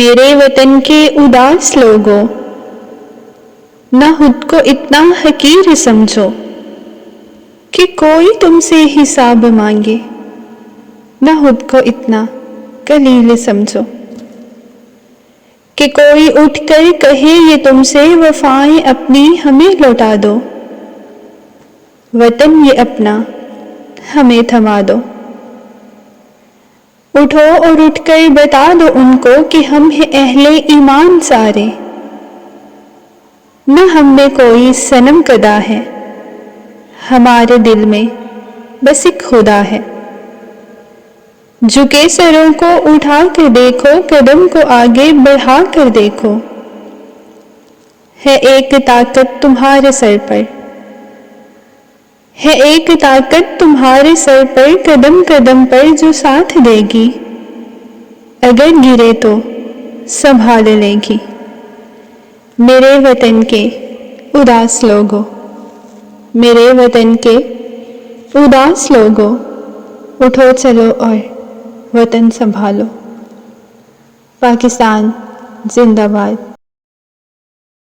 मेरे वतन के उदास लोगों, न खुद को इतना हकीर समझो कि कोई तुमसे हिसाब मांगे, न खुद को इतना कलील समझो कि कोई उठकर कहे ये तुमसे वफाएं अपनी हमें लौटा दो। वतन ये अपना हमें थमा दो। उठो और उठकर बता दो उनको कि हम हैं अहले ईमान सारे, न हम में कोई सनम कदा है, हमारे दिल में बस एक खुदा है। झुके सरों को उठा कर देखो, कदम को आगे बढ़ा कर देखो, है एक ताकत तुम्हारे सर पर, है एक ताकत तुम्हारे सर पर, कदम कदम पर जो साथ देगी, अगर गिरे तो संभाल लेगी। मेरे वतन के उदास लोगों, मेरे वतन के उदास लोगों, उठो चलो और वतन संभालो। पाकिस्तान जिंदाबाद।